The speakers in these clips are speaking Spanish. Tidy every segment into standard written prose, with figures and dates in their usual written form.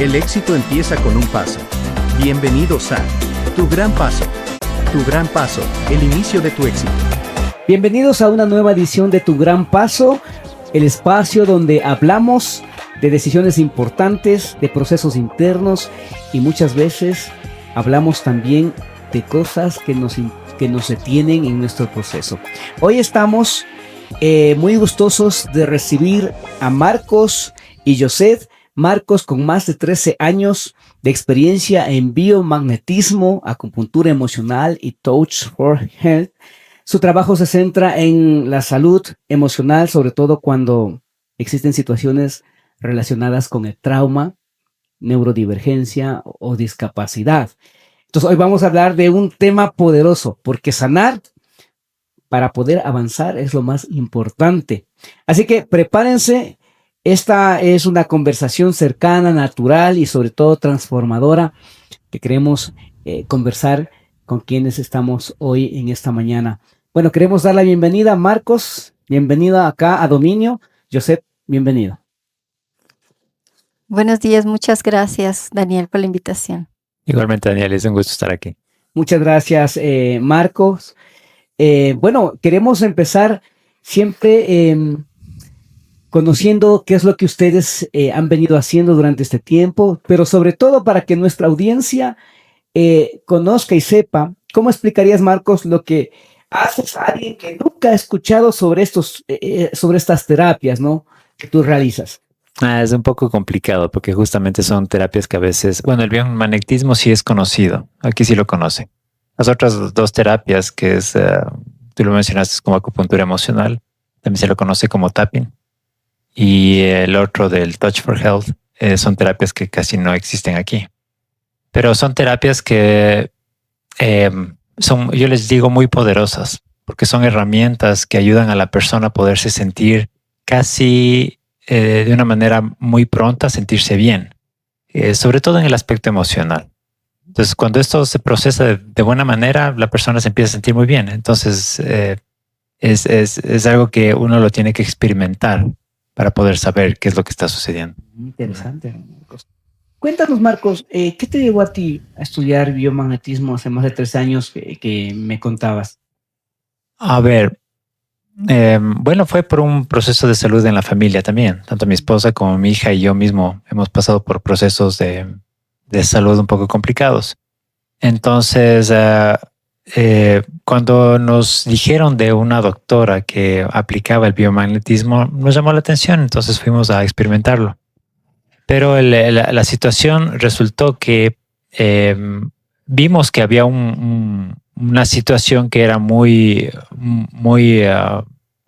El éxito empieza con un paso. Bienvenidos a Tu Gran Paso. Tu Gran Paso, el inicio de tu éxito. Bienvenidos a una nueva edición de Tu Gran Paso, el espacio donde hablamos de decisiones importantes, de procesos internos y muchas veces hablamos también de cosas que nos detienen en nuestro proceso. Hoy estamos muy gustosos de recibir a Marcos y Joseph. Marcos, con más de 13 años de experiencia en biomagnetismo, acupuntura emocional y Touch for Health. Su trabajo se centra en la salud emocional, sobre todo cuando existen situaciones relacionadas con el trauma, neurodivergencia o discapacidad. Entonces hoy vamos a hablar de un tema poderoso, porque sanar para poder avanzar es lo más importante. Así que prepárense. Esta es una conversación cercana, natural y sobre todo transformadora que queremos conversar con quienes estamos hoy en esta mañana. Bueno, queremos dar la bienvenida a Marcos, bienvenido acá a Dominio. Joseph, bienvenido. Buenos días, muchas gracias, Daniel, por la invitación. Igualmente, Daniel, es un gusto estar aquí. Muchas gracias, Marcos. Bueno, queremos empezar siempre conociendo qué es lo que ustedes han venido haciendo durante este tiempo, pero sobre todo para que nuestra audiencia conozca y sepa. ¿Cómo explicarías, Marcos, lo que haces a alguien que nunca ha escuchado sobre estas terapias, ¿no?, que tú realizas? Es un poco complicado porque justamente son terapias que a veces, bueno, el biomagnetismo sí es conocido, aquí sí lo conocen. Las otras dos terapias, que es, tú lo mencionaste como acupuntura emocional, también se lo conoce como tapping, y el otro del Touch for Health, son terapias que casi no existen aquí. Pero son terapias que son, yo les digo, muy poderosas, porque son herramientas que ayudan a la persona a poderse sentir casi de una manera muy pronta, a sentirse bien, sobre todo en el aspecto emocional. Entonces, cuando esto se procesa de buena manera, la persona se empieza a sentir muy bien. Entonces, es algo que uno lo tiene que experimentar para poder saber qué es lo que está sucediendo. Interesante, Marcos. Cuéntanos, Marcos, ¿qué te llevó a ti a estudiar biomagnetismo hace más de 3 años que me contabas? A ver, bueno, fue por un proceso de salud en la familia también. Tanto mi esposa como mi hija y yo mismo hemos pasado por procesos de salud un poco complicados. Entonces, cuando nos dijeron de una doctora que aplicaba el biomagnetismo, nos llamó la atención, entonces fuimos a experimentarlo. Pero la situación resultó que vimos que había una situación que era muy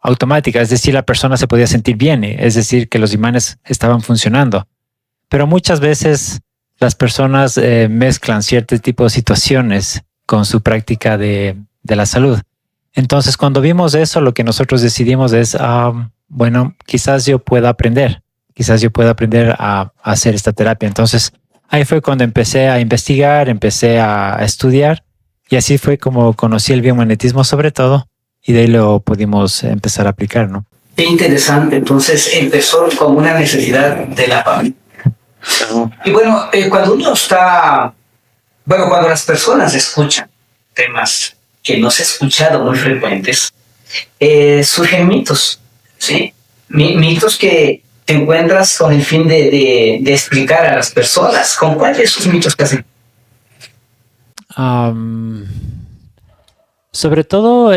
automática, es decir, la persona se podía sentir bien, es decir, que los imanes estaban funcionando. Pero muchas veces las personas mezclan cierto tipo de situaciones con su práctica de la salud. Entonces, cuando vimos eso, lo que nosotros decidimos es, bueno, quizás yo pueda aprender a hacer esta terapia. Entonces, ahí fue cuando empecé a investigar, empecé a estudiar, y así fue como conocí el biomagnetismo sobre todo, y de ahí lo pudimos empezar a aplicar, ¿no? Qué interesante. Entonces, empezó con una necesidad de la familia. Y bueno, cuando las personas escuchan temas que no se han escuchado muy frecuentes, surgen mitos, ¿sí? Mitos que te encuentras con el fin de explicar a las personas. ¿Con cuáles de esos mitos que hacen? Sobre todo,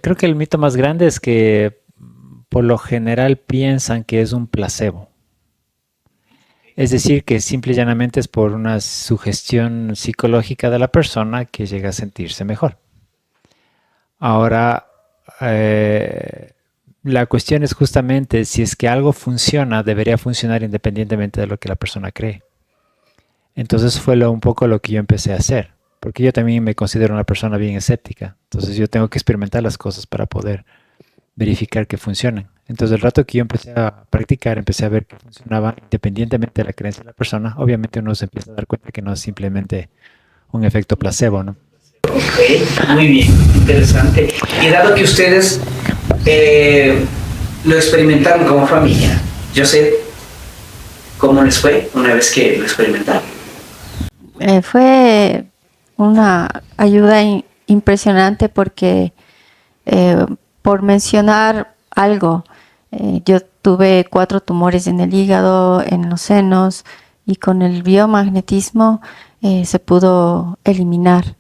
creo que el mito más grande es que por lo general piensan que es un placebo. Es decir, que simple y llanamente es por una sugestión psicológica de la persona que llega a sentirse mejor. Ahora, la cuestión es justamente si es que algo funciona, debería funcionar independientemente de lo que la persona cree. Entonces fue un poco lo que yo empecé a hacer, porque yo también me considero una persona bien escéptica. Entonces yo tengo que experimentar las cosas para poder verificar que funcionan. Entonces el rato que yo empecé a practicar, empecé a ver que funcionaba independientemente de la creencia de la persona. Obviamente uno se empieza a dar cuenta que no es simplemente un efecto placebo, ¿no? Ok, muy bien, interesante. Y dado que ustedes lo experimentaron como familia, Joseph, ¿Cómo les fue una vez que lo experimentaron? Fue una ayuda impresionante porque, por mencionar algo, yo tuve 4 tumores en el hígado, en los senos, y con el biomagnetismo se pudo eliminar.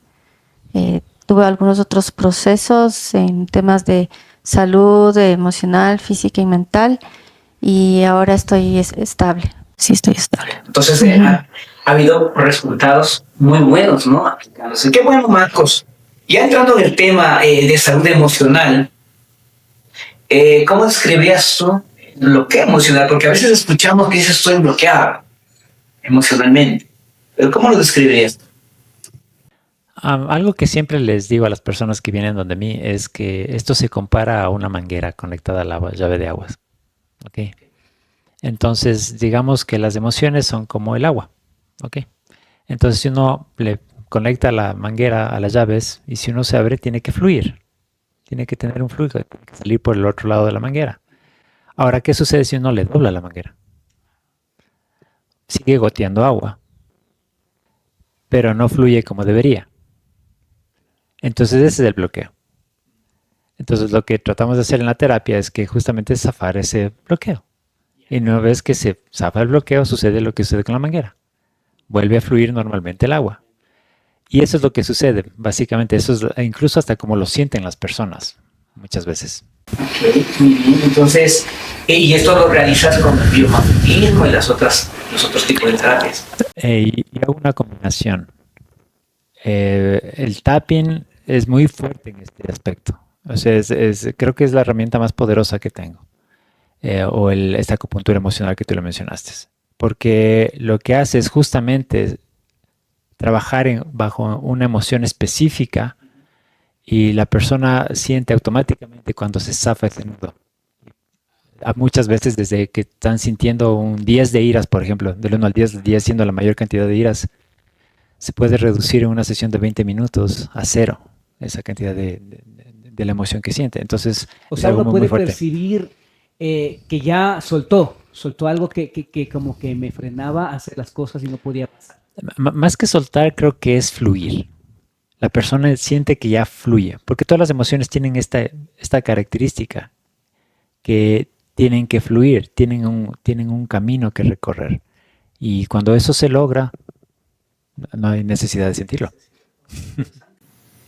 Tuve algunos otros procesos en temas de salud emocional, física y mental, y ahora estoy estable. Sí, estoy estable. Entonces, ha habido resultados muy buenos, ¿no? Aplicándose. Qué bueno, Marcos. Ya entrando en el tema de salud emocional, ¿cómo describirías tú el bloqueo emocional? Porque a veces escuchamos que dices estoy bloqueado emocionalmente. Pero ¿cómo lo describirías? Algo que siempre les digo a las personas que vienen donde mí es que esto se compara a una manguera conectada a la llave de aguas. ¿Ok? Entonces, digamos que las emociones son como el agua. ¿Ok? Entonces, si uno le conecta la manguera a las llaves y si uno se abre, tiene que fluir. Tiene que tener un fluido, tiene que salir por el otro lado de la manguera. Ahora, ¿qué sucede si uno le dobla la manguera? Sigue goteando agua, pero no fluye como debería. Entonces ese es el bloqueo. Entonces lo que tratamos de hacer en la terapia es que justamente zafar ese bloqueo. Y una vez que se zafa el bloqueo, sucede lo que sucede con la manguera. Vuelve a fluir normalmente el agua. Y eso es lo que sucede, básicamente. Eso es incluso hasta como lo sienten las personas, muchas veces. Ok, muy bien. Entonces, y esto lo realizas con el biomagnetismo y los otros tipos de terapias. Y hago una combinación. El tapping es muy fuerte en este aspecto. O sea, creo que es la herramienta más poderosa que tengo. O esta acupuntura emocional que tú lo mencionaste. Porque lo que hace es justamente trabajar bajo una emoción específica y la persona siente automáticamente cuando se zafa ese nudo. Muchas veces desde que están sintiendo un 10 de iras, por ejemplo, del 1 al 10, el 10 siendo la mayor cantidad de iras, se puede reducir en una sesión de 20 minutos a 0 esa cantidad de la emoción que siente. Entonces, O es sea, algo uno muy, muy puede fuerte. percibir que ya soltó algo que como que me frenaba a hacer las cosas y no podía pasar. Más que soltar, creo que es fluir. La persona siente que ya fluye, porque todas las emociones tienen esta característica, que tienen que fluir, tienen un camino que recorrer. Y cuando eso se logra, no hay necesidad de sentirlo.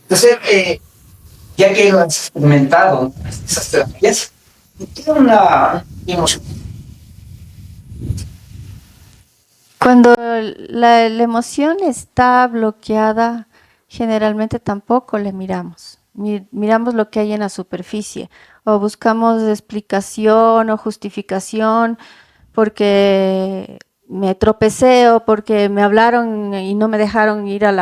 Entonces, ya que lo has experimentado, esas terapias, tiene una emoción. Cuando la emoción está bloqueada, generalmente tampoco le miramos. Miramos lo que hay en la superficie o buscamos explicación o justificación porque me tropecé o porque me hablaron y no me dejaron ir en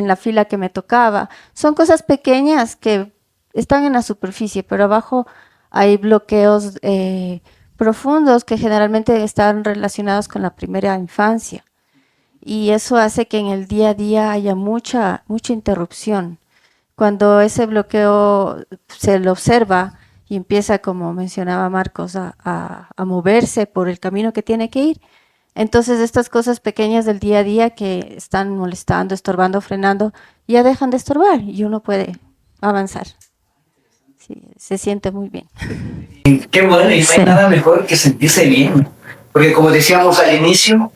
la fila que me tocaba. Son cosas pequeñas que están en la superficie, pero abajo hay bloqueos profundos que generalmente están relacionados con la primera infancia. Y eso hace que en el día a día haya mucha interrupción. Cuando ese bloqueo se lo observa y empieza, como mencionaba Marcos, a moverse por el camino que tiene que ir, entonces estas cosas pequeñas del día a día que están molestando, estorbando, frenando, ya dejan de estorbar y uno puede avanzar. Sí, se siente muy bien. Qué bueno, y no hay nada mejor que sentirse bien. Porque como decíamos al inicio,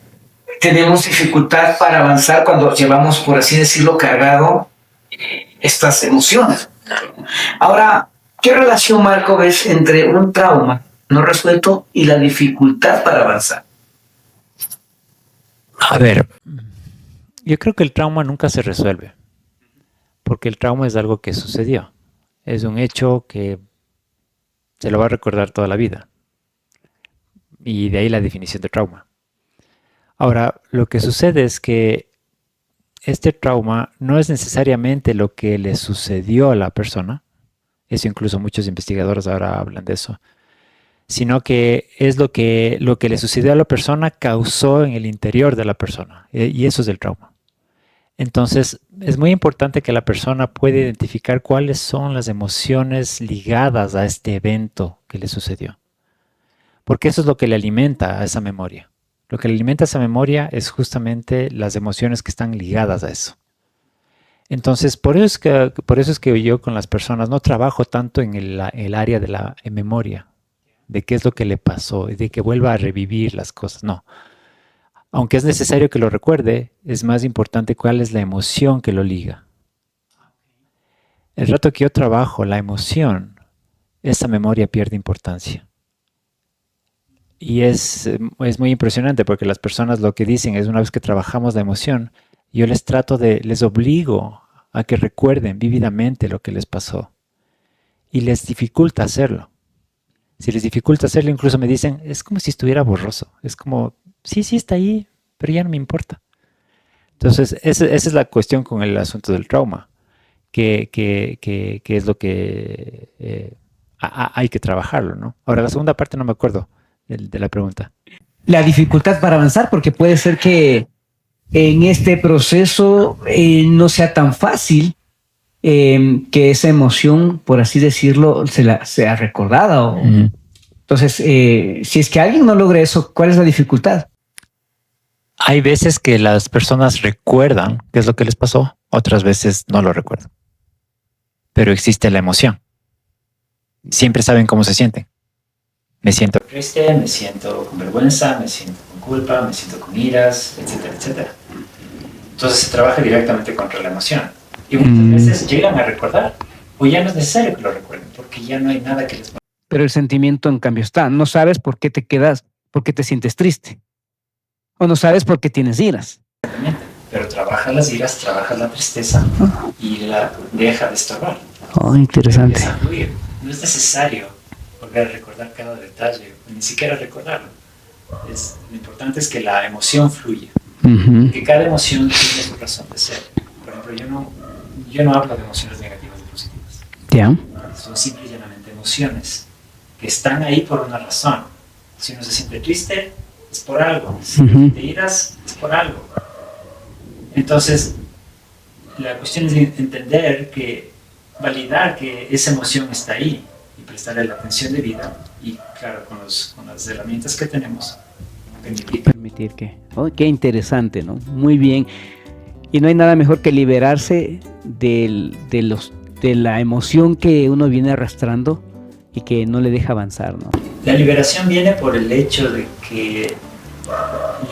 tenemos dificultad para avanzar cuando llevamos, por así decirlo, cargado estas emociones. Ahora, ¿qué relación, Marco, ves entre un trauma no resuelto y la dificultad para avanzar? A ver, yo creo que el trauma nunca se resuelve, porque el trauma es algo que sucedió. Es un hecho que se lo va a recordar toda la vida. Y de ahí la definición de trauma. Ahora, lo que sucede es que este trauma no es necesariamente lo que le sucedió a la persona, eso incluso muchos investigadores ahora hablan de eso, sino que es lo que le sucedió a la persona causó en el interior de la persona, y eso es el trauma. Entonces, es muy importante que la persona pueda identificar cuáles son las emociones ligadas a este evento que le sucedió, porque eso es lo que le alimenta a esa memoria. Lo que le alimenta esa memoria es justamente las emociones que están ligadas a eso. Entonces, por eso es que yo con las personas no trabajo tanto en el área de la memoria, de qué es lo que le pasó, de que vuelva a revivir las cosas. No. Aunque es necesario que lo recuerde, es más importante cuál es la emoción que lo liga. El rato que yo trabajo la emoción, esa memoria pierde importancia. Y es muy impresionante porque las personas lo que dicen es una vez que trabajamos la emoción, yo les obligo a que recuerden vívidamente lo que les pasó. Y les dificulta hacerlo. Si les dificulta hacerlo, incluso me dicen, es como si estuviera borroso. Es como, sí está ahí, pero ya no me importa. Entonces, esa es la cuestión con el asunto del trauma, que es lo que hay que trabajarlo, ¿no? Ahora, la segunda parte no me acuerdo de la pregunta. La dificultad para avanzar, porque puede ser que en este proceso no sea tan fácil que esa emoción, por así decirlo, sea recordada. Entonces, si es que alguien no logra eso, ¿cuál es la dificultad? Hay veces que las personas recuerdan qué es lo que les pasó, otras veces no lo recuerdan. Pero existe la emoción. Siempre saben cómo se sienten. Me siento triste, me siento con vergüenza, me siento con culpa, me siento con iras, etcétera, etcétera. Entonces se trabaja directamente contra la emoción. Y muchas veces llegan a recordar, o ya no es necesario que lo recuerden, porque ya no hay nada que les pase. Pero el sentimiento, en cambio, está. No sabes por qué por qué te sientes triste. O no sabes por qué tienes iras. Exactamente. Pero trabajas las iras, trabajas la tristeza y la deja de estorbar. Oh, interesante. No es necesario volver a recordar cada detalle, ni siquiera recordarlo. Lo importante es que la emoción fluya. Que cada emoción tiene su razón de ser. Por ejemplo, yo no hablo de emociones negativas y positivas. Ya. Son simple y llanamente emociones que están ahí por una razón. Si uno se siente triste, es por algo. Si te iras, es por algo. Entonces, la cuestión es entender validar que esa emoción está ahí y prestarle la atención debida y, claro, con las herramientas que tenemos, permitir que... Oh, qué interesante, ¿no? Muy bien. Y no hay nada mejor que liberarse de la emoción que uno viene arrastrando y que no le deja avanzar, ¿no? La liberación viene por el hecho de que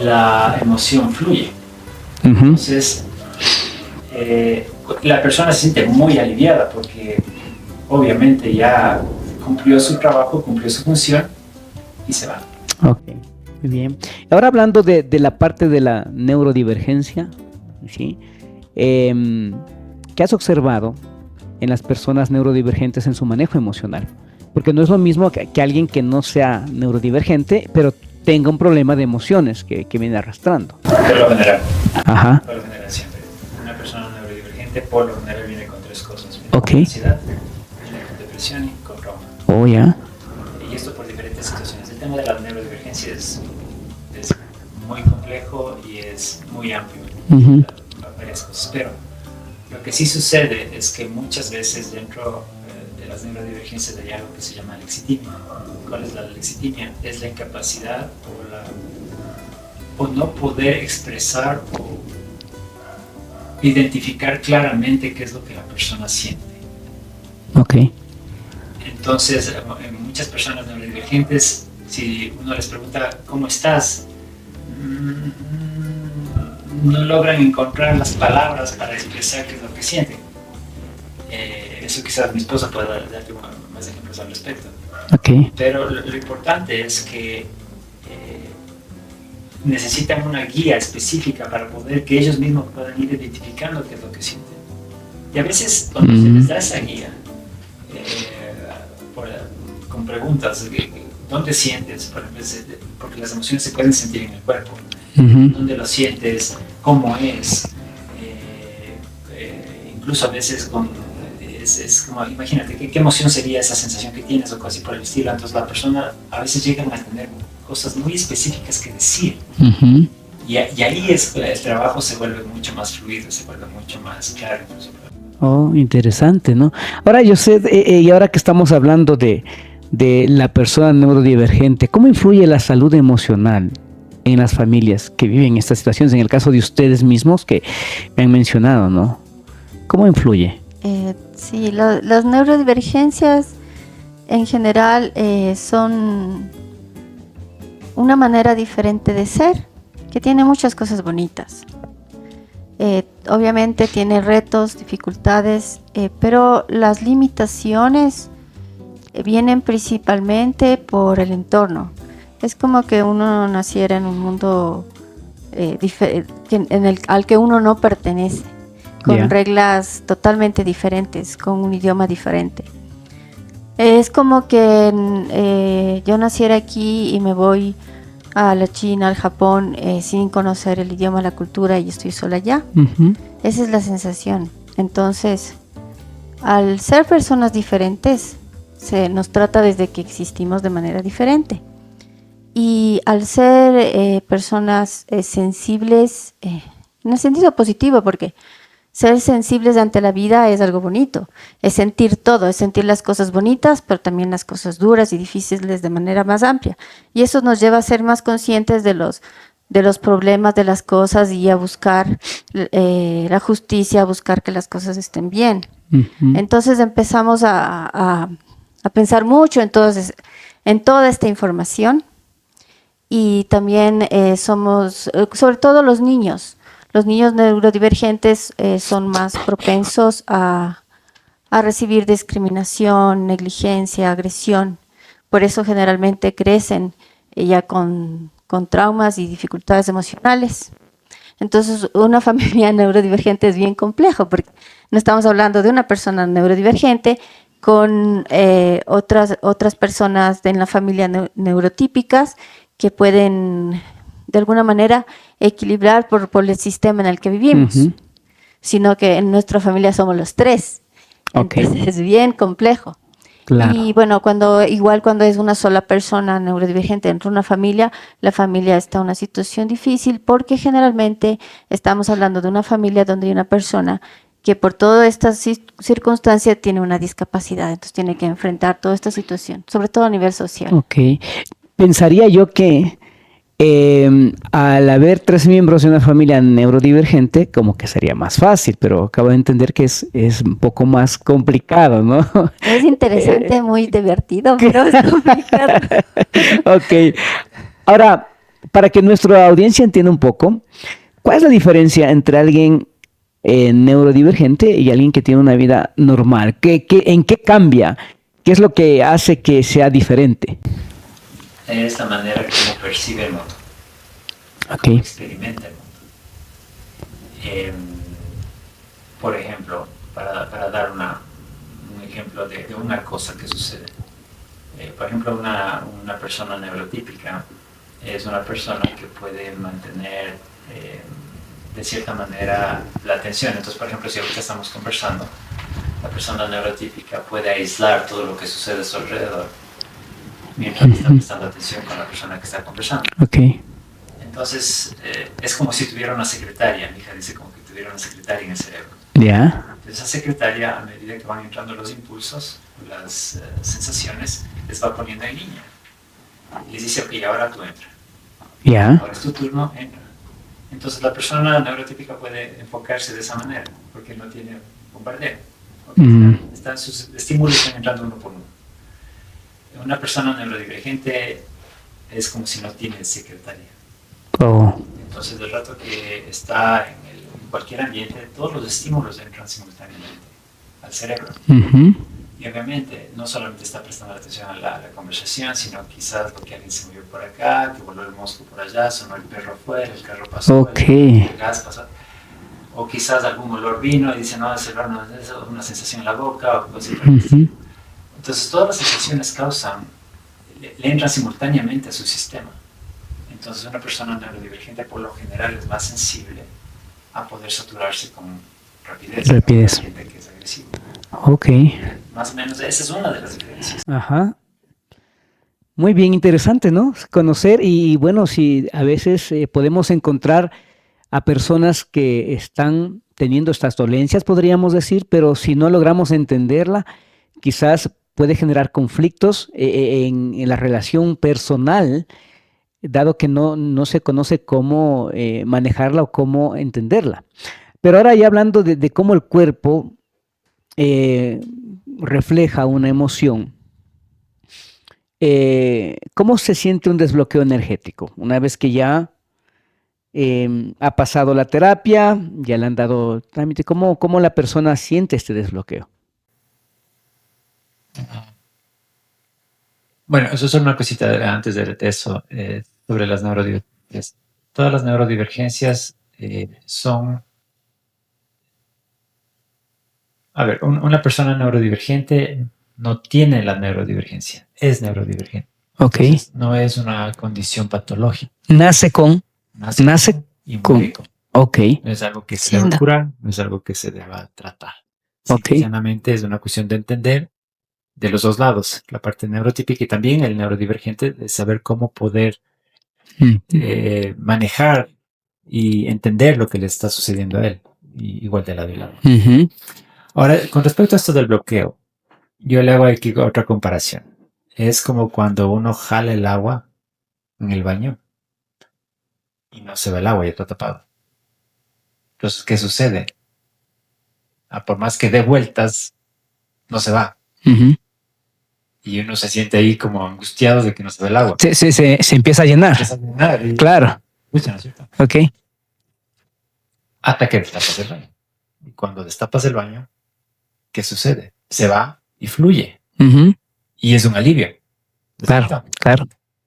la emoción fluye. Entonces, la persona se siente muy aliviada porque obviamente ya cumplió su trabajo, cumplió su función y se va. Ok, muy bien. Ahora hablando de la parte de la neurodivergencia, ¿sí? ¿Qué has observado en las personas neurodivergentes en su manejo emocional? Porque no es lo mismo que alguien que no sea neurodivergente, pero tenga un problema de emociones que viene arrastrando. Por lo general. Ajá. Por lo general siempre. Una persona neurodivergente por lo general viene con tres cosas. Viene con ansiedad, viene con depresión y con trauma. Oh, ya. Y esto por diferentes situaciones. El tema de la neurodivergencia es muy complejo y es muy amplio. Varias cosas. Pero lo que sí sucede es que muchas veces dentro de las neurodivergencias hay algo que se llama lexitimia. ¿Cuál es la lexitimia? Es la incapacidad o no poder expresar o identificar claramente qué es lo que la persona siente. Ok. Entonces, en muchas personas neurodivergentes, si uno les pregunta ¿cómo estás?, no logran encontrar las palabras para expresar qué es lo que sienten. Eso quizás mi esposa pueda darte más ejemplos al respecto. Okay. Pero lo importante es que necesitan una guía específica para poder que ellos mismos puedan ir identificando qué es lo que sienten. Y a veces cuando se les da esa guía, con preguntas, ¿dónde sientes? Porque las emociones se pueden sentir en el cuerpo. ¿Dónde lo sientes? ¿Cómo es? Incluso a veces es como, imagínate, ¿qué emoción sería esa sensación que tienes o cosas por el estilo? Entonces la persona a veces llegan a tener cosas muy específicas que decir. Y ahí el trabajo se vuelve mucho más fluido, se vuelve mucho más claro. Oh, interesante, ¿no? Ahora yo sé, y ahora que estamos hablando de la persona neurodivergente, ¿cómo influye la salud emocional en las familias que viven estas situaciones? En el caso de ustedes mismos que me han mencionado, ¿no? ¿Cómo influye? Sí, las neurodivergencias en general son una manera diferente de ser que tiene muchas cosas bonitas. Obviamente tiene retos, dificultades, pero las limitaciones vienen principalmente por el entorno. Es como que uno naciera en un mundo al que uno no pertenece, con reglas totalmente diferentes, con un idioma diferente. Es como que yo naciera aquí y me voy a la China, al Japón, sin conocer el idioma, la cultura, y estoy sola allá. Esa es la sensación. Entonces, al ser personas diferentes, se nos trata desde que existimos de manera diferente. Y al ser personas sensibles, en el sentido positivo, porque ser sensibles ante la vida es algo bonito, es sentir todo, es sentir las cosas bonitas, pero también las cosas duras y difíciles de manera más amplia. Y eso nos lleva a ser más conscientes de los problemas, de las cosas, y a buscar la justicia, a buscar que las cosas estén bien. Entonces empezamos a pensar mucho en toda esta información. Y también somos, sobre todo los niños neurodivergentes son más propensos a recibir discriminación, negligencia, agresión. Por eso generalmente crecen ya con traumas y dificultades emocionales. Entonces, una familia neurodivergente es bien complejo, porque no estamos hablando de una persona neurodivergente con otras personas en la familia neurotípicas que pueden de alguna manera equilibrar por el sistema en el que vivimos, sino que en nuestra familia somos los tres. Entonces es bien complejo. Claro. Y bueno, cuando es una sola persona neurodivergente dentro de una familia, la familia está en una situación difícil, porque generalmente estamos hablando de una familia donde hay una persona que por toda esta circunstancia tiene una discapacidad, entonces tiene que enfrentar toda esta situación, sobre todo a nivel social. Pensaría yo que al haber 3 miembros de una familia neurodivergente, como que sería más fácil, pero acabo de entender que es un poco más complicado, ¿no? Es interesante, muy divertido, pero es complicado. Ahora, para que nuestra audiencia entienda un poco, ¿cuál es la diferencia entre alguien neurodivergente y alguien que tiene una vida normal? ¿En qué cambia? ¿Qué es lo que hace que sea diferente? Es la manera que uno percibe el mundo, cómo experimenta el mundo. Por ejemplo, para dar un ejemplo de una cosa que sucede. Por ejemplo, una persona neurotípica es una persona que puede mantener de cierta manera la atención. Entonces, por ejemplo, si ahorita estamos conversando, la persona neurotípica puede aislar todo lo que sucede a su alrededor mientras está prestando atención con la persona que está conversando. Entonces, es como si tuviera una secretaria. Mi hija dice como que tuviera una secretaria en el cerebro. Entonces, esa secretaria, a medida que van entrando los impulsos, las sensaciones, les va poniendo en línea. Y les dice, ok, ahora tú entra. Ahora es tu turno, entra. Entonces, la persona neurotípica puede enfocarse de esa manera, porque no tiene bombardeo. Sus estímulos están entrando uno por uno. Una persona neurodivergente es como si no tiene secretaria. Entonces, del rato que está en cualquier ambiente, todos los estímulos entran simultáneamente al cerebro. Y obviamente, no solamente está prestando atención a la conversación, sino quizás lo que alguien se movió por acá, que voló el mosco por allá, sonó el perro afuera, el carro pasó, el gas pasó. O quizás algún olor vino y dice, no, ese olor no es una sensación en la boca, o cosas por el estilo. Entonces, todas las sensaciones le entran simultáneamente a su sistema. Entonces, una persona neurodivergente por lo general es más sensible a poder saturarse con rapidez. Gente que es agresivo. Más o menos, esa es una de las diferencias. Muy bien, interesante, ¿no? Conocer y bueno, si a veces podemos encontrar a personas que están teniendo estas dolencias, podríamos decir, pero si no logramos entenderla, quizás puede generar conflictos en la relación personal dado que no se conoce cómo manejarla o cómo entenderla. Pero ahora ya hablando de cómo el cuerpo refleja una emoción, ¿cómo se siente un desbloqueo energético? Una vez que ya ha pasado la terapia, ya le han dado trámite, ¿cómo la persona siente este desbloqueo? Bueno, eso es solo una cosita antes de eso, sobre las neurodivergencias. Todas las neurodivergencias son... A ver, una persona neurodivergente no tiene la neurodivergencia, es neurodivergente. Ok. Entonces, no es una condición patológica. Nace con. Nace y muere con. Ok. No es algo que se deba curar, no es algo que se deba tratar. Ok. Simplemente es una cuestión de entender de los dos lados, la parte neurotípica y también el neurodivergente, de saber cómo poder manejar y entender lo que le está sucediendo a él, igual de lado y lado. Ahora, con respecto a esto del bloqueo, yo le hago aquí otra comparación. Es como cuando uno jala el agua en el baño y no se ve el agua, ya está tapado. Entonces, ¿qué sucede? Por más que dé vueltas, no se va. Y uno se siente ahí como angustiado de que no se ve el agua. Se empieza a llenar. Claro. Escucha, ¿no es cierto? Ok. Hasta que destapas el baño. Y cuando destapas el baño, ¿qué sucede? Se va y fluye. Y es un alivio. Claro.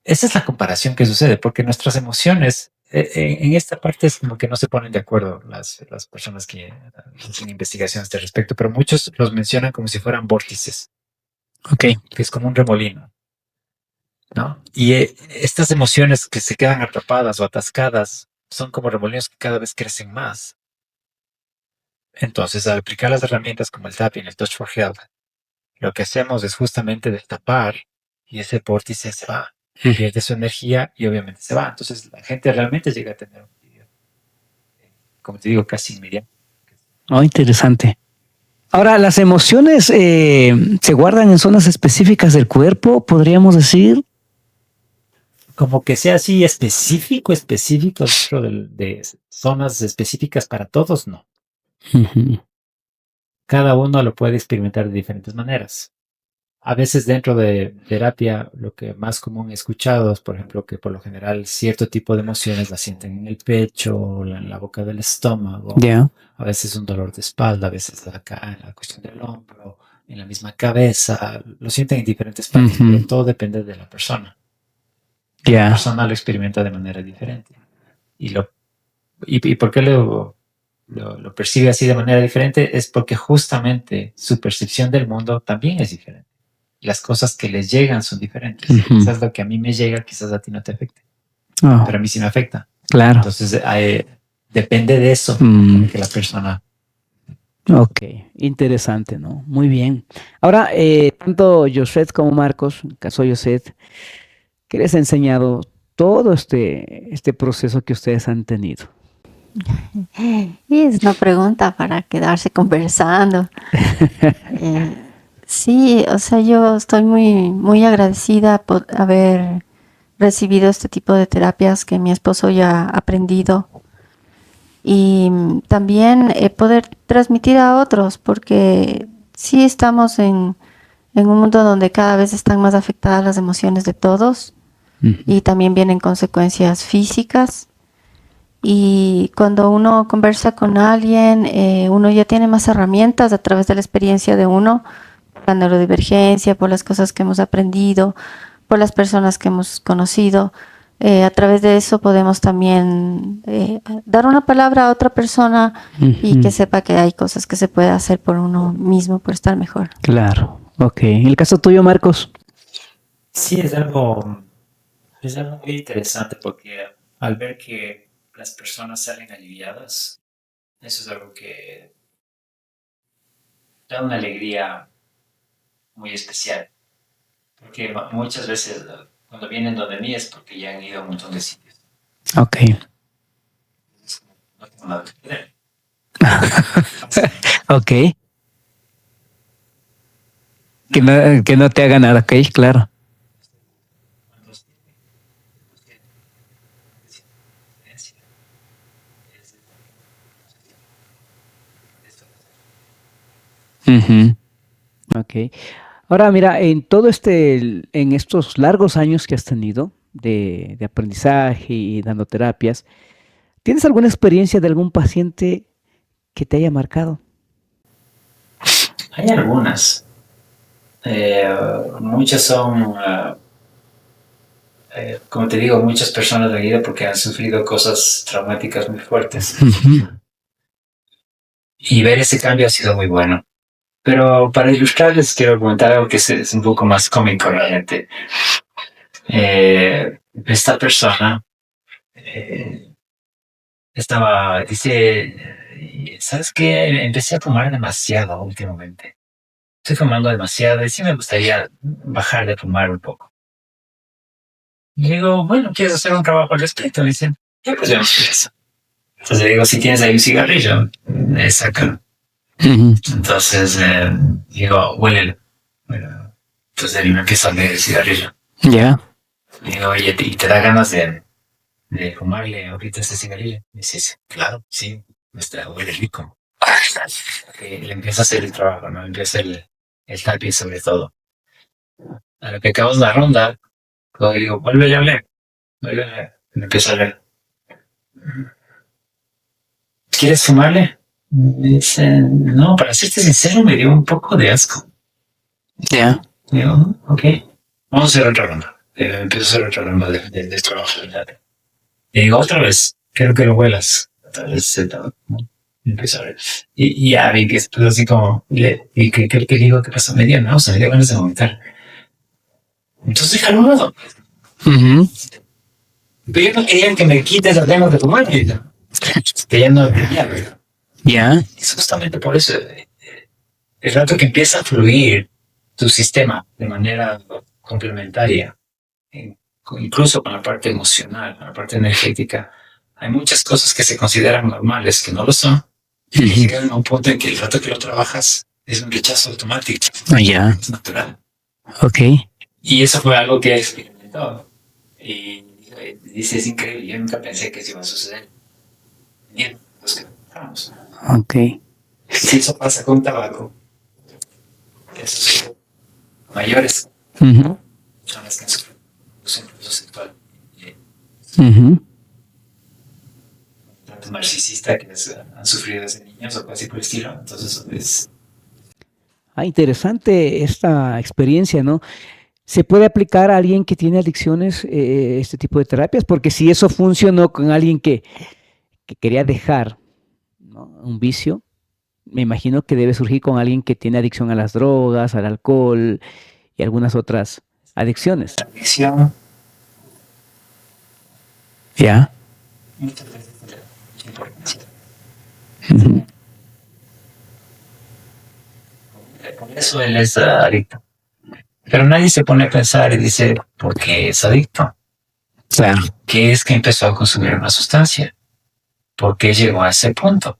Esa es la comparación que sucede, porque nuestras emociones, en esta parte es como que no se ponen de acuerdo las personas que hacen investigaciones al respecto, pero muchos los mencionan como si fueran vórtices. Ok. Que es como un remolino, ¿no? Y estas emociones que se quedan atrapadas o atascadas son como remolinos que cada vez crecen más. Entonces, al aplicar las herramientas como el tapping, el touch for health, lo que hacemos es justamente destapar y ese vórtice se va, pierde su energía y obviamente se va. Entonces, la gente realmente llega a tener un alivio, como te digo, casi inmediato. Oh, interesante. Ahora, ¿las emociones se guardan en zonas específicas del cuerpo, podríamos decir? Como que sea así específico dentro de zonas específicas para todos, no. Cada uno lo puede experimentar de diferentes maneras. A veces dentro de terapia lo que más común he escuchado es, por ejemplo, que por lo general cierto tipo de emociones las sienten en el pecho o en la boca del estómago. A veces un dolor de espalda, a veces acá en la cuestión del hombro, en la misma cabeza. Lo sienten en diferentes partes, pero todo depende de la persona. La persona lo experimenta de manera diferente. ¿Y por qué lo percibe así de manera diferente? Es porque justamente su percepción del mundo también es diferente. Las cosas que les llegan son diferentes. Quizás lo que a mí me llega, quizás a ti no te afecte. Pero a mí sí me afecta. Claro. Entonces, depende de eso que la persona... Ok, interesante, ¿no? Muy bien. Ahora, tanto Josette como Marcos, en el caso de Josette, ¿qué les ha enseñado todo este proceso que ustedes han tenido? Y es una pregunta para quedarse conversando. Sí, o sea, yo estoy muy, muy agradecida por haber recibido este tipo de terapias que mi esposo ya ha aprendido y también poder transmitir a otros, porque sí estamos en un mundo donde cada vez están más afectadas las emociones de todos y también vienen consecuencias físicas. Y cuando uno conversa con alguien, uno ya tiene más herramientas a través de la experiencia de uno, la neurodivergencia, por las cosas que hemos aprendido, por las personas que hemos conocido. A través de eso podemos también dar una palabra a otra persona y que sepa que hay cosas que se puede hacer por uno mismo, por estar mejor. Claro, ok. ¿En el caso tuyo, Marcos? Sí, es algo muy interesante porque al ver que las personas salen aliviadas, eso es algo que da una alegría muy especial. Porque muchas veces cuando vienen donde mí es porque ya han ido a un montón de sitios. Ok. No tengo nada que perder. Ok. Que no te haga nada, ok, claro. Ujú. Ok. Ahora mira, en estos largos años que has tenido de aprendizaje y dando terapias, ¿tienes alguna experiencia de algún paciente que te haya marcado? Hay algunas. Muchas son, como te digo, muchas personas de vida porque han sufrido cosas traumáticas muy fuertes. Y ver ese cambio ha sido muy bueno. Pero para ilustrarles quiero comentar algo que es un poco más cómico realmente. Esta persona eh, dice, ¿sabes qué? Empecé a fumar demasiado últimamente. Estoy fumando demasiado y sí me gustaría bajar de fumar un poco. Y digo, bueno, ¿quieres hacer un trabajo al respecto? Me dicen, ya pues vamos a hacer eso. Entonces le digo, si tienes ahí un cigarrillo, sácalo. Entonces digo, huélelo. Bueno, entonces él me empieza a oler el cigarrillo. Ya. Digo, oye, ¿y te da ganas de fumarle ahorita ese cigarrillo? Me dice, sí, claro, sí, huele rico. Le empieza a hacer el trabajo, ¿no? Empieza el tapping sobre todo. A lo que acabamos la ronda, luego digo, vuelve a hablar. Vuelve a hablar. Me empieza a hablar. ¿Quieres fumarle? Me dice, no, para serte sincero, me dio un poco de asco. Ya. Digo, ok, vamos a hacer otra ronda. Empiezo a hacer otra ronda del trabajo. Y digo, otra vez, quiero que lo huelas. Otra vez sentado. Empiezo a ver. Y ya vi que es así como, y que digo, ¿qué pasó? Me dio náusea, me dio ganas de vomitar. Entonces déjalo un lado. Pero yo no quería que me quites las ganas de fumar. Que ya no tenía. Ya. Es justamente por eso. El rato que empieza a fluir tu sistema de manera complementaria, incluso con la parte emocional, con la parte energética, hay muchas cosas que se consideran normales que no lo son. Y llegan a un punto en que el rato que lo trabajas es un rechazo automático. Ya. Es natural. Ok. Y eso fue algo que he experimentado. Y dice, es increíble, yo nunca pensé que eso iba a suceder. Bien, los que trabajamos. Ok. Si eso pasa con tabaco, esos mayores Ujú. son las que han sufrido abuso sexual. Ujú. Tanto narcisista que han sufrido desde niños o casi por el estilo. Entonces es Ah, interesante esta experiencia, ¿no? ¿Se puede aplicar a alguien que tiene adicciones este tipo de terapias? Porque si eso funcionó con alguien que quería dejar, ¿no?, un vicio, me imagino que debe surgir con alguien que tiene adicción a las drogas, al alcohol y algunas otras adicciones. adicción. Ya. Muchas veces tiene mucha importancia. Ujú. Por eso él es adicto. Pero nadie se pone a pensar y dice, ¿por qué es adicto? Claro. ¿Qué es que empezó a consumir una sustancia? ¿Por qué llegó a ese punto?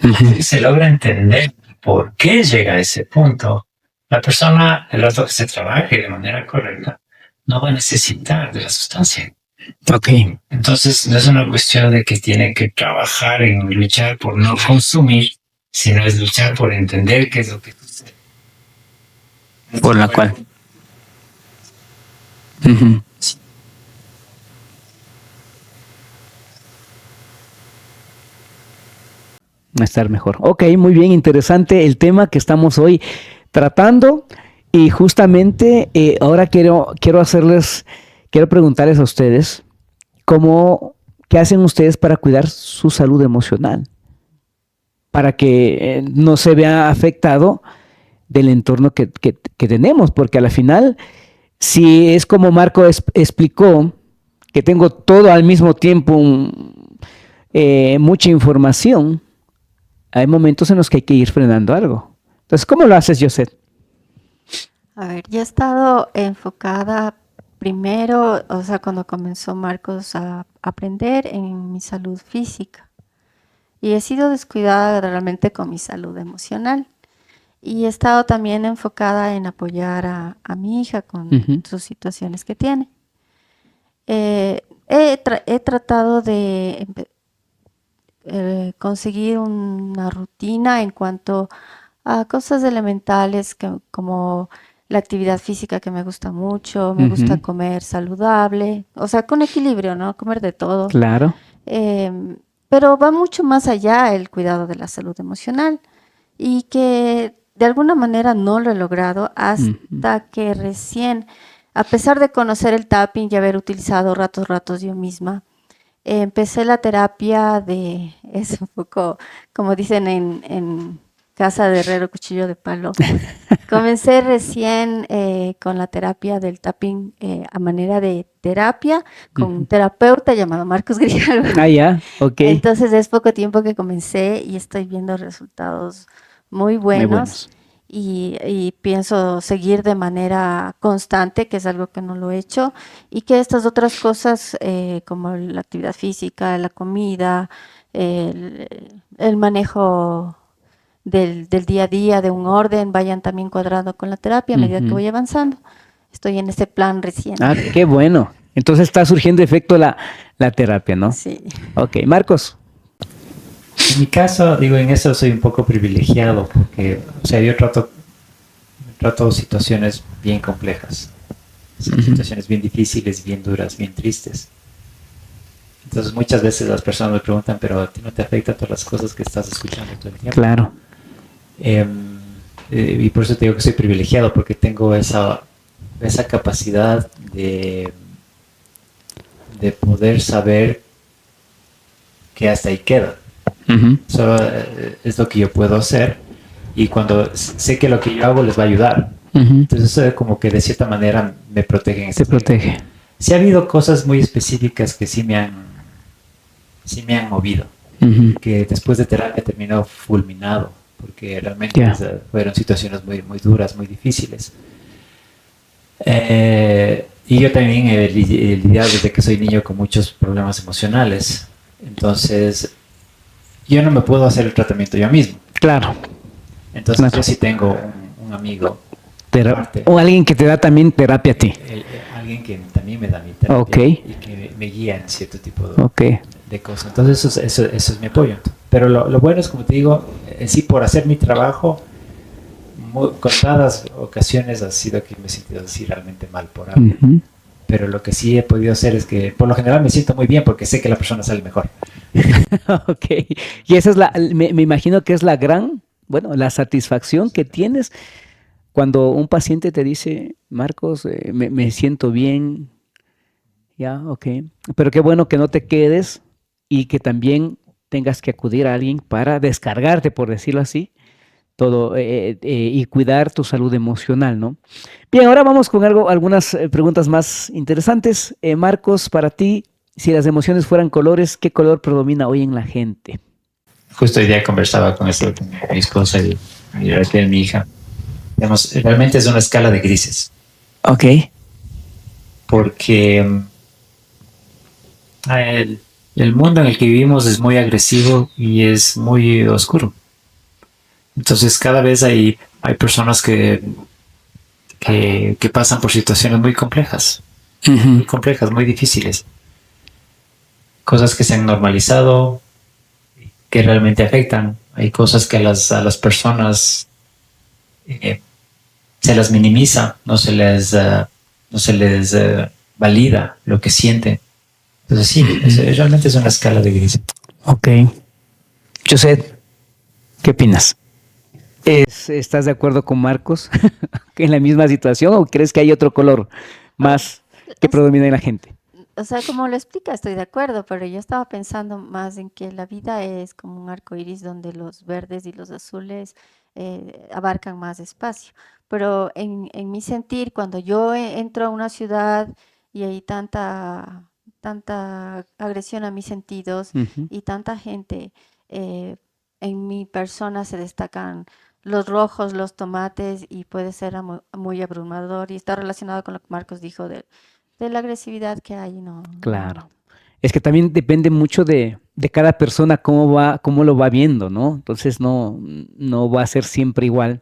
Ujú. Si se logra entender por qué llega a ese punto, la persona, el rato que se trabaje de manera correcta, no va a necesitar de la sustancia. Ok. Entonces, no es una cuestión de que tiene que trabajar en luchar por no consumir, sino es luchar por entender qué es lo que sucede. Por la cual. Ujú. A estar mejor. Ok, muy bien, interesante el tema que estamos hoy tratando y justamente ahora quiero preguntarles a ustedes qué hacen ustedes para cuidar su salud emocional, para que no se vea afectado del entorno que tenemos, porque a la final, si es como Marco explicó, que tengo todo al mismo tiempo, mucha información, hay momentos en los que hay que ir frenando algo. Entonces, ¿cómo lo haces, Joseph? A ver, yo he estado enfocada primero, o sea, cuando comenzó Marcos a aprender en mi salud física. Y he sido descuidada realmente con mi salud emocional. Y he estado también enfocada en apoyar a mi hija con sus situaciones que tiene. He tratado de conseguir una rutina en cuanto a cosas elementales como la actividad física que me gusta mucho, me gusta comer saludable, o sea, con equilibrio, ¿no? Comer de todo. Claro. Pero va mucho más allá el cuidado de la salud emocional y que de alguna manera no lo he logrado hasta que recién, a pesar de conocer el tapping y haber utilizado ratos yo misma, empecé la terapia es un poco, como dicen en casa de herrero, cuchillo de palo. Comencé recién con la terapia del tapping a manera de terapia con un terapeuta llamado Marcos Grijalva. Ah, ya, ok. Entonces es poco tiempo que comencé y estoy viendo resultados muy buenos. Y pienso seguir de manera constante, que es algo que no lo he hecho, y que estas otras cosas como la actividad física, la comida, el manejo del día a día, de un orden, vayan también cuadrando con la terapia a medida que voy avanzando. Estoy en ese plan recién. Ah, qué bueno. Entonces está surgiendo efecto la terapia, ¿no? Sí. Ok, Marcos. En mi caso, digo, en eso soy un poco privilegiado porque, o sea, yo trato situaciones bien complejas, situaciones bien difíciles, bien duras, bien tristes. Entonces muchas veces las personas me preguntan, pero ¿a ti no te afecta todas las cosas que estás escuchando todo el tiempo? Claro. Y por eso te digo que soy privilegiado porque tengo esa capacidad de poder saber que hasta ahí queda. Solo es lo que yo puedo hacer y cuando sé que lo que yo hago les va a ayudar, entonces eso como que de cierta manera me protege en ese Te protege. Sí ha habido cosas muy específicas que sí me han movido, que después de terapia terminó fulminado porque realmente fueron situaciones muy, muy duras, muy difíciles. Y yo también he lidiado desde que soy niño con muchos problemas emocionales, entonces yo no me puedo hacer el tratamiento yo mismo. Claro. Entonces yo sí tengo un amigo. O alguien que te da también terapia a ti. Alguien que también me da mi terapia y que me guía en cierto tipo de cosas. Entonces eso es mi apoyo. Pero lo bueno es, como te digo, sí, por hacer mi trabajo, contadas ocasiones ha sido que me he sentido así realmente mal por algo. Pero lo que sí he podido hacer es que por lo general me siento muy bien porque sé que la persona sale mejor. Ok. Y esa es me imagino que es la la satisfacción que tienes cuando un paciente te dice, Marcos, me siento bien. Ya, ok. Pero qué bueno que no te quedes y que también tengas que acudir a alguien para descargarte, por decirlo así, todo y cuidar tu salud emocional, ¿no? Bien, ahora vamos con algunas preguntas más interesantes. Marcos, para ti, si las emociones fueran colores, ¿qué color predomina hoy en la gente? Justo hoy día conversaba con esto con mi esposa y mi hija. Digamos, realmente es una escala de grises. Ok. Porque el mundo en el que vivimos es muy agresivo y es muy oscuro. Entonces cada vez hay personas que pasan por situaciones muy complejas, muy difíciles. Cosas que se han normalizado, que realmente afectan. Hay cosas que a las personas se las minimiza, no se les valida lo que sienten. Entonces sí, realmente es una escala de grises. Ok. José, ¿qué opinas? ¿Estás de acuerdo con Marcos en la misma situación o crees que hay otro color más que predomina en la gente? O sea, como lo explica, estoy de acuerdo, pero yo estaba pensando más en que la vida es como un arco iris donde los verdes y los azules abarcan más espacio. Pero en mi sentir, cuando yo entro a una ciudad y hay tanta agresión a mis sentidos y tanta gente, en mi persona se destacan los rojos, los tomates y puede ser muy abrumador y está relacionado con lo que Marcos dijo de la agresividad que hay, ¿no? Claro. Es que también depende mucho de cada persona cómo lo va viendo, ¿no? Entonces no va a ser siempre igual.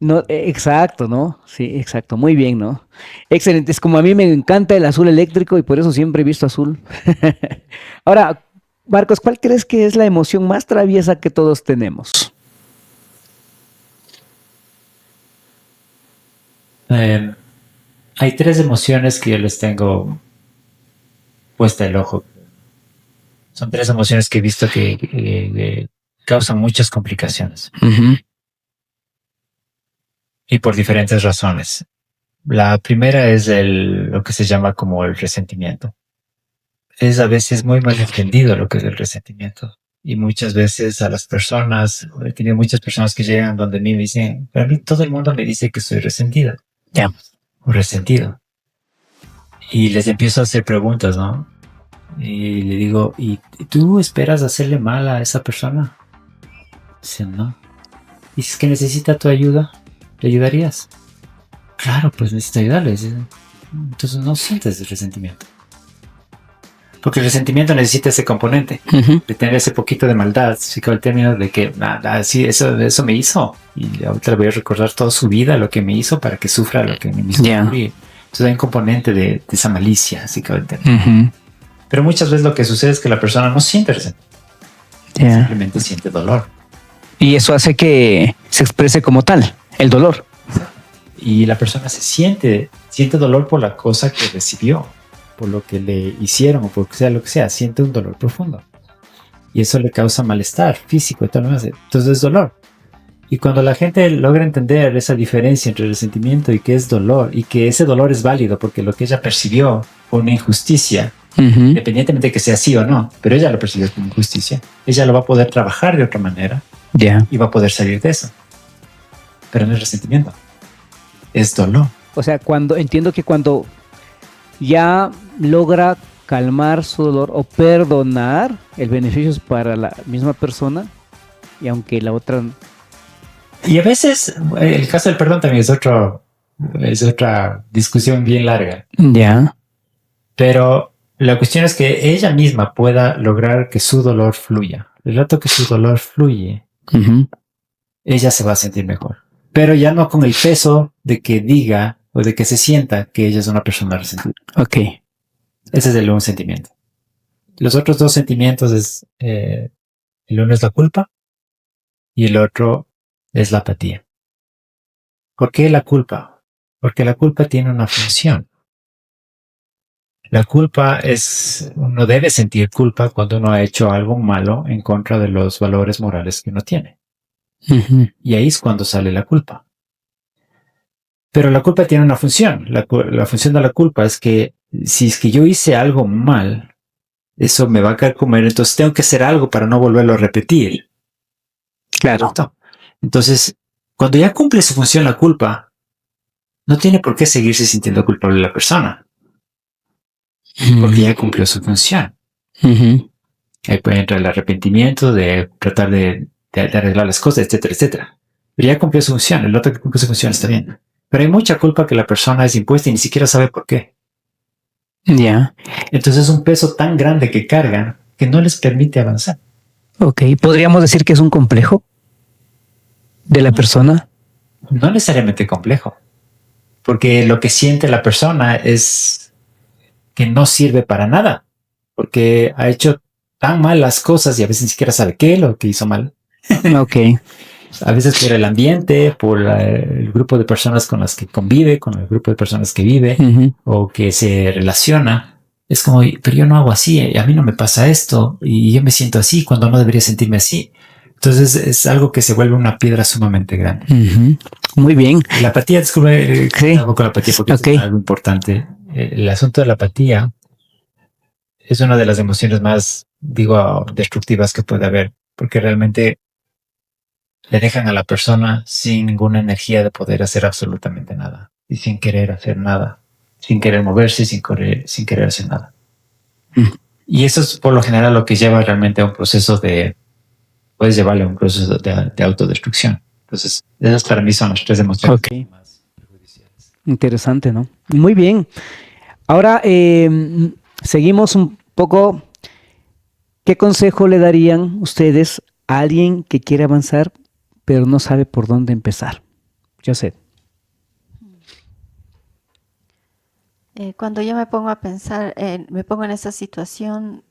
No, exacto, ¿no? Sí, exacto. Muy bien, ¿no? Excelente. Es como a mí me encanta el azul eléctrico y por eso siempre he visto azul. Ahora, Marcos, ¿cuál crees que es la emoción más traviesa que todos tenemos? Hay tres emociones que yo les tengo puesta el ojo. Son tres emociones que he visto que causan muchas complicaciones y por diferentes razones. La primera es lo que se llama como el resentimiento. Es a veces muy mal entendido lo que es el resentimiento. Y muchas veces a las personas, he tenido muchas personas que llegan donde mí y me dicen, para mí todo el mundo me dice que soy resentida. Ya. O resentido. Y les empiezo a hacer preguntas, ¿no? Y le digo, ¿y tú esperas hacerle mal a esa persona? Dicen, no. ¿Y si es que necesita tu ayuda? ¿Le ayudarías? Claro, pues necesito ayudarle. Entonces no sientes el resentimiento. Porque el resentimiento necesita ese componente, de tener ese poquito de maldad, sí, con el término de que nada, sí, eso me hizo. Y ahorita le voy a recordar toda su vida lo que me hizo para que sufra lo que me hizo sufrir. Entonces hay un componente de esa malicia, así que el término. Pero muchas veces lo que sucede es que la persona no siente resentimiento, simplemente siente dolor. Y eso hace que se exprese como tal, el dolor. Y la persona siente dolor por la cosa que recibió, por lo que le hicieron o por lo que sea, siente un dolor profundo. Y eso le causa malestar físico y todo lo demás. Entonces es dolor. Y cuando la gente logra entender esa diferencia entre resentimiento y qué es dolor, y que ese dolor es válido porque lo que ella percibió fue una injusticia, independientemente de que sea así o no, pero ella lo percibió como injusticia, ella lo va a poder trabajar de otra manera y va a poder salir de eso. Pero no es resentimiento, es dolor. O sea, entiendo que cuando ya logra calmar su dolor o perdonar, el beneficio es para la misma persona, y aunque la otra... Y a veces el caso del perdón también es otra discusión bien larga. Ya. Pero la cuestión es que ella misma pueda lograr que su dolor fluya. El rato que su dolor fluye, ella se va a sentir mejor. Pero ya no con el peso de que diga o de que se sienta que ella es una persona resentida. Ok. Ese es el un sentimiento. Los otros dos sentimientos es, el uno es la culpa y el otro es la apatía. ¿Por qué la culpa? Porque la culpa tiene una función. La culpa uno debe sentir culpa cuando uno ha hecho algo malo en contra de los valores morales que uno tiene. Y ahí es cuando sale la culpa. Pero la culpa tiene una función. La función de la culpa es que si es que yo hice algo mal, eso me va a caer comer, entonces tengo que hacer algo para no volverlo a repetir. Claro. ¿Correcto? Entonces, cuando ya cumple su función la culpa, no tiene por qué seguirse sintiendo culpable la persona. Porque ya cumplió su función. Ahí puede entrar el arrepentimiento de tratar de arreglar las cosas, etcétera, etcétera. Pero ya cumplió su función. El otro que cumple su función está bien. Pero hay mucha culpa que la persona es impuesta y ni siquiera sabe por qué. Ya. Entonces es un peso tan grande que cargan que no les permite avanzar. Ok. ¿Podríamos decir que es un complejo de la persona? No necesariamente complejo. Porque lo que siente la persona es que no sirve para nada. Porque ha hecho tan mal las cosas y a veces ni siquiera sabe qué es lo que hizo mal. Ok. A veces por el ambiente, por el grupo de personas con las que convive, con el grupo de personas que vive o que se relaciona. Es como, pero yo no hago así, a mí no me pasa esto y yo me siento así cuando no debería sentirme así. Entonces es algo que se vuelve una piedra sumamente grande. Muy bien. La apatía, descubre Sí. algo con la apatía porque es algo importante. El asunto de la apatía es una de las emociones más, destructivas que puede haber, porque realmente le dejan a la persona sin ninguna energía de poder hacer absolutamente nada y sin querer hacer nada, sin querer moverse, sin querer hacer nada. Y eso es por lo general lo que lleva realmente a un proceso puedes llevarle a un proceso de autodestrucción. Entonces, esas para mí son las tres emociones más perjudiciales. Interesante, ¿no? Muy bien. Ahora seguimos un poco. ¿Qué consejo le darían ustedes a alguien que quiere avanzar pero no sabe por dónde empezar? Yo sé. Cuando yo me pongo a pensar, me pongo en esa situación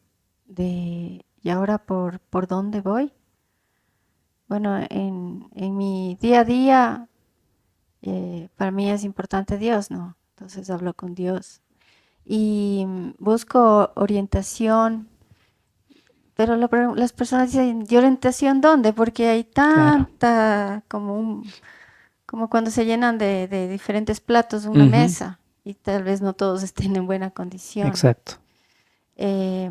de, ¿y ahora por dónde voy? Bueno, en mi día a día Para mí es importante Dios, ¿no? Entonces hablo con Dios y busco orientación, pero las personas dicen, ¿y orientación dónde? Porque hay Claro. tanta, como cuando se llenan de diferentes platos una Ujú. mesa y tal vez no todos estén en buena condición. Exacto. Eh,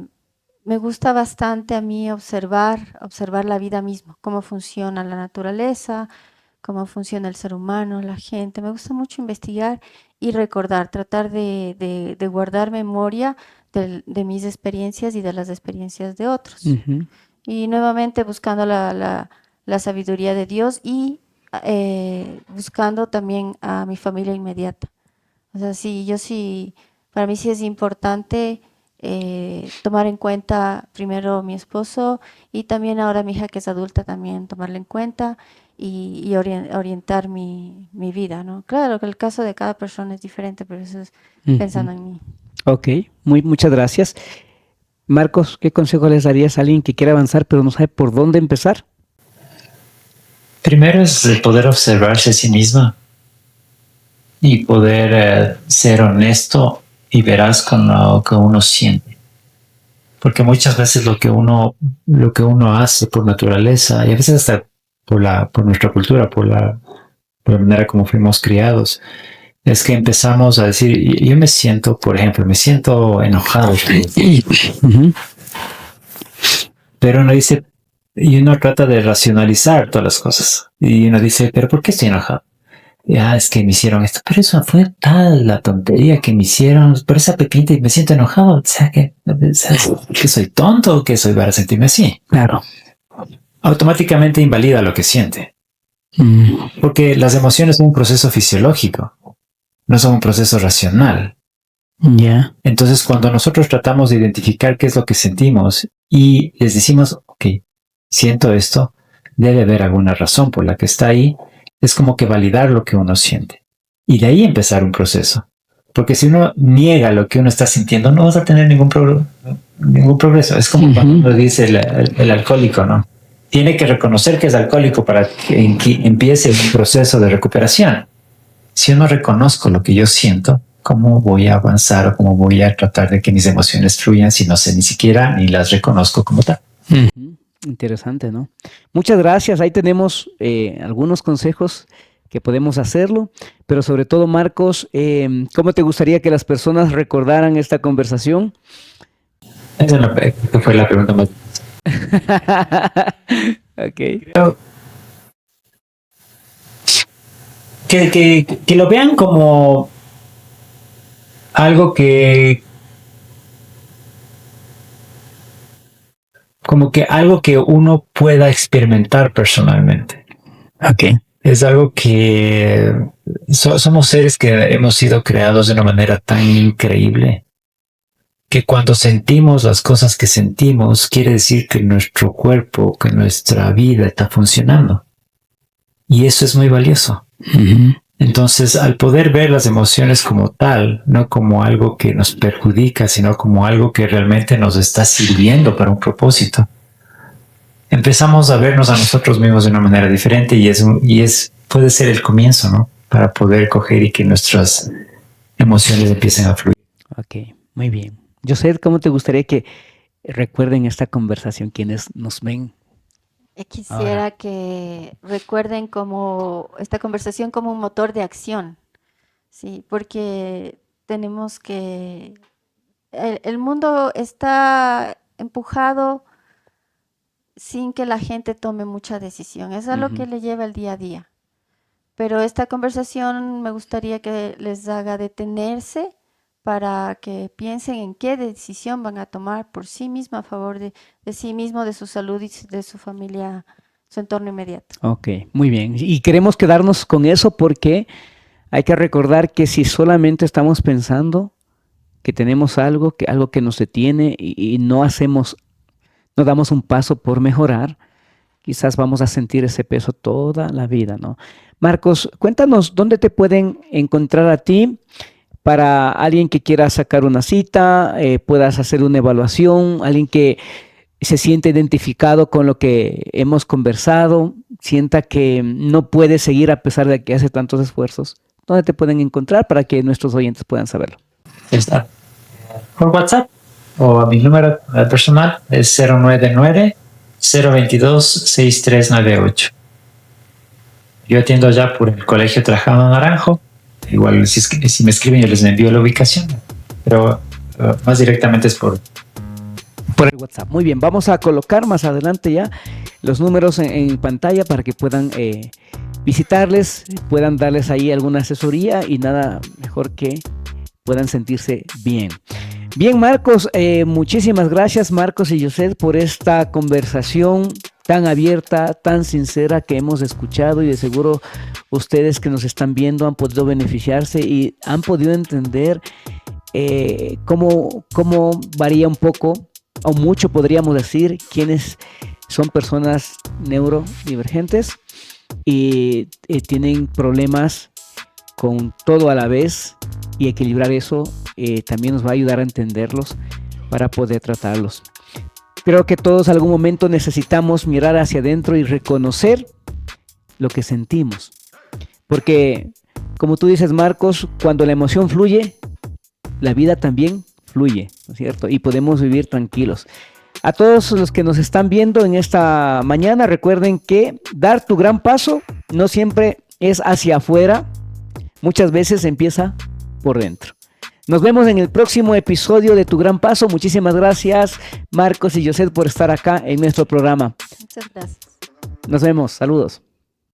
Me gusta bastante a mí observar la vida misma, cómo funciona la naturaleza, cómo funciona el ser humano, la gente. Me gusta mucho investigar y recordar, tratar de guardar memoria de mis experiencias y de las experiencias de otros. Ujú. Y nuevamente buscando la sabiduría de Dios y buscando también a mi familia inmediata. O sea, para mí sí es importante tomar en cuenta primero mi esposo y también ahora mi hija que es adulta también tomarla en cuenta y orientar mi vida, ¿no? Claro que el caso de cada persona es diferente, pero eso es pensando en mí. Ok, muchas gracias. Marcos, ¿qué consejo les darías a alguien que quiere avanzar pero no sabe por dónde empezar? Primero es el poder observarse a sí misma y poder ser honesto y veraz con lo que uno siente. Porque muchas veces lo que uno hace por naturaleza, y a veces hasta por nuestra cultura, por la manera como fuimos criados, es que empezamos a decir, yo me siento, por ejemplo, me siento enojado. Ujú. Pero uno dice, y uno trata de racionalizar todas las cosas. Y uno dice, pero ¿por qué estoy enojado? Es que me hicieron esto, pero eso fue tal la tontería que me hicieron, por esa pequeñita y me siento enojado. O sea, que soy tonto o que soy para sentirme así. Claro. Automáticamente invalida lo que siente. Porque las emociones son un proceso fisiológico, no son un proceso racional. Ya. Entonces, cuando nosotros tratamos de identificar qué es lo que sentimos y les decimos, ok, siento esto, debe haber alguna razón por la que está ahí, es como que validar lo que uno siente. Y de ahí empezar un proceso. Porque si uno niega lo que uno está sintiendo, no vas a tener ningún progreso. Es como cuando uno dice el alcohólico, ¿no? Tiene que reconocer que es alcohólico para que empiece un proceso de recuperación. Si yo no reconozco lo que yo siento, ¿cómo voy a avanzar o cómo voy a tratar de que mis emociones fluyan si no sé ni siquiera ni las reconozco como tal? Interesante, ¿no? Muchas gracias. Ahí tenemos algunos consejos que podemos hacerlo, pero sobre todo, Marcos, ¿cómo te gustaría que las personas recordaran esta conversación? Esa fue la pregunta más. Okay. Que lo vean como algo algo que uno pueda experimentar personalmente. Okay. Es algo que somos seres que hemos sido creados de una manera tan increíble que cuando sentimos las cosas que sentimos quiere decir que nuestro cuerpo, que nuestra vida está funcionando. Y eso es muy valioso. Entonces, al poder ver las emociones como tal, no como algo que nos perjudica, sino como algo que realmente nos está sirviendo para un propósito, empezamos a vernos a nosotros mismos de una manera diferente y puede ser el comienzo, ¿no? Para poder coger y que nuestras emociones empiecen a fluir. Ok, muy bien. José, ¿cómo te gustaría que recuerden esta conversación quienes nos ven? Quisiera Ahora. que recuerden como esta conversación como un motor de acción, ¿sí? Porque tenemos que... El mundo está empujado sin que la gente tome mucha decisión. Es algo que le lleva el día a día. Pero esta conversación me gustaría que les haga detenerse para que piensen en qué decisión van a tomar por sí mismo, a favor de sí mismo, de su salud y de su familia, su entorno inmediato. Ok, muy bien. Y queremos quedarnos con eso porque hay que recordar que si solamente estamos pensando que tenemos algo que nos detiene y no damos un paso por mejorar, quizás vamos a sentir ese peso toda la vida, ¿no? Marcos, cuéntanos dónde te pueden encontrar a ti para alguien que quiera sacar una cita, puedas hacer una evaluación, alguien que se siente identificado con lo que hemos conversado. sienta que no puede seguir a pesar de que hace tantos esfuerzos, ¿dónde te pueden encontrar para que nuestros oyentes puedan saberlo? Está. Por WhatsApp o mi número personal es 099-022-6398. Yo atiendo ya por el Colegio Trajano Naranjo. Igual si me escriben yo les envío la ubicación, pero más directamente es por el WhatsApp. Muy bien, vamos a colocar más adelante ya los números en pantalla para que puedan visitarles, puedan darles ahí alguna asesoría y nada mejor que puedan sentirse bien. Bien, Marcos, muchísimas gracias, Marcos y José, por esta conversación tan abierta, tan sincera que hemos escuchado, y de seguro ustedes que nos están viendo han podido beneficiarse y han podido entender cómo varía un poco o mucho, podríamos decir, quienes son personas neurodivergentes y tienen problemas con todo a la vez, y equilibrar eso también nos va a ayudar a entenderlos para poder tratarlos. Creo que todos en algún momento necesitamos mirar hacia adentro y reconocer lo que sentimos, porque como tú dices, Marcos, cuando la emoción fluye, la vida también fluye, ¿no es cierto? Y podemos vivir tranquilos. A todos los que nos están viendo en esta mañana, recuerden que dar tu gran paso no siempre es hacia afuera, muchas veces empieza por dentro. Nos vemos en el próximo episodio de Tu Gran Paso. Muchísimas gracias, Marcos y José, por estar acá en nuestro programa. Muchas gracias. Nos vemos. Saludos.